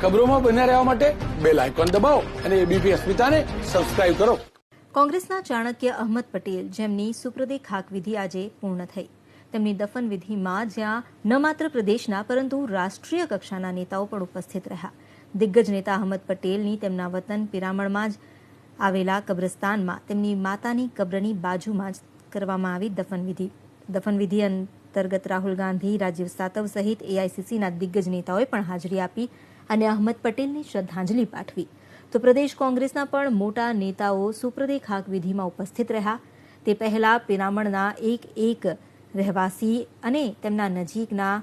ખબરોમાં બન્યા રહેવા માટે બેલ આઇકોન દબાવો અને એબીપી અસ્મિતાને સબસ્ક્રાઇબ કરો. કોંગ્રેસના ચાણક્ય અહમદ પટેલ, જેમની સુપ્રદે ખાક વિધિ આજે પૂર્ણ થઈ, તેમની દફન વિધિમાં જ્યાં ન માત્ર પ્રદેશના પરંતુ રાષ્ટ્રીય કક્ષાના નેતાઓ પણ ઉપસ્થિત રહ્યા. દિગ્ગજ નેતા અહમદ પટેલની તેમના વતન પિરામણમાં જ આવેલા કબ્રસ્તાનમાં તેમની માતાની કબ્રની બાજુમાં જ કરવામાં આવી દફનવિધિ અંતર્ગત રાહુલ ગાંધી, રાજીવ સાતવ સહિત એઆઈસીસીના દિગ્ગજ નેતાઓએ પણ હાજરી આપી અને અહમદ પટેલને શ્રદ્ધાંજલિ પાઠવી. તો પ્રદેશ કોંગ્રેસના પણ મોટા નેતાઓ સુપ્રદે ખાક વિધિમાં ઉપસ્થિત રહ્યા. તે પહેલા પિરામણના એક રહેવાસી અને તેમના નજીકના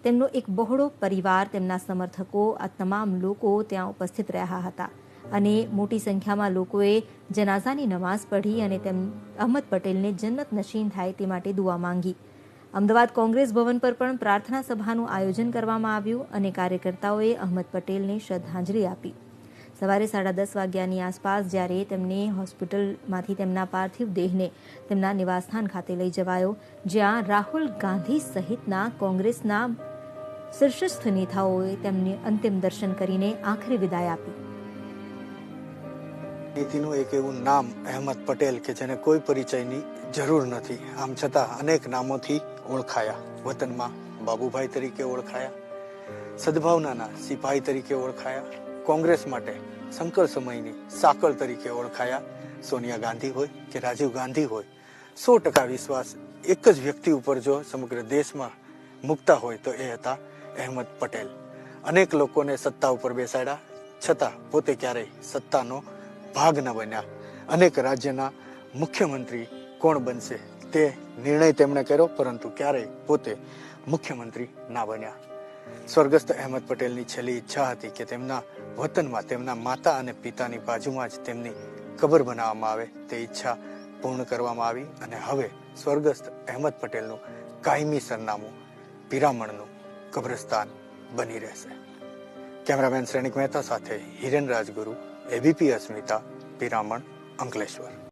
તેમનો એક બહોળો પરિવાર, તેમના સમર્થકો, આ તમામ લોકો ત્યાં ઉપસ્થિત રહ્યા હતા અને મોટી સંખ્યામાં લોકોએ જનાઝાની નમાઝ પઢી અને અહમદ પટેલને જન્નત નશીન થાય તે માટે દુઆ માંગી. અમદાવાદ કોંગ્રેસ ભવન પર પણ પ્રાર્થના સભાનું આયોજન કરવામાં આવ્યું અને કાર્યકર્તાઓએ અહમદ પટેલને શ્રદ્ધાંજલિ આપી. સવારે 10:30 વાગ્યાની આસપાસ જ્યારે તેમને હોસ્પિટલમાંથી તેમના પાર્થિવ દેહને તેમના નિવાસસ્થાન ખાતે લઈ જવાયો, જ્યાં રાહુલ ગાંધી સહિતના કોંગ્રેસના શીર્ષસ્થ નેતાઓએ તેમને અંતિમ દર્શન કરીને આખરી વિદાય આપી. નીતિનું એક એવું નામ અહેમદ પટેલ કે જેને કોઈ પરિચયની જરૂર નથી, આમ છતાં અનેક નામોથી ઓળખાયા. વતનમાં બાબુભાઈ તરીકે ઓળખાયા, સદભાવનાના સિપાહી તરીકે ઓળખાયા, કોંગ્રેસ માટે સંકર સમયની સાંકળ તરીકે ઓળખાયા. સોનિયા ગાંધી હોય કે રાજીવ ગાંધી હોય, 100% વિશ્વાસ એક જ વ્યક્તિ ઉપર જો સમગ્ર દેશમાં મૂકતા હોય તો એ હતા અહેમદ પટેલ. અનેક લોકોને સત્તા ઉપર બેસાડ્યા, છતાં પોતે ક્યારેય સત્તાનો ભાગ ન બન્યા. અનેક રાજ્યના મુખ્યમંત્રી કોણ બનશે તે નિર્ણય તેમણે કર્યો, પરંતુ ક્યારેય પોતે મુખ્યમંત્રી ના બન્યા. સ્વર્ગસ્થ અહેમદ પટેલની છેલ્લી ઈચ્છા હતી કે તેમના વતનમાં તેમના માતા અને પિતાની બાજુમાં જ તેમની કબર બનાવવામાં આવે. તે ઈચ્છા પૂર્ણ કરવામાં આવી અને હવે સ્વર્ગસ્થ અહેમદ પટેલનું કાયમી સરનામું પિરામણનું કબ્રસ્તાન બની રહેશે. કેમેરામેન શ્રેણિક મહેતા સાથે હિરેન રાજગુરુ, એબીપી અસ્મિતા, પિરામણ, અંકલેશ્વર.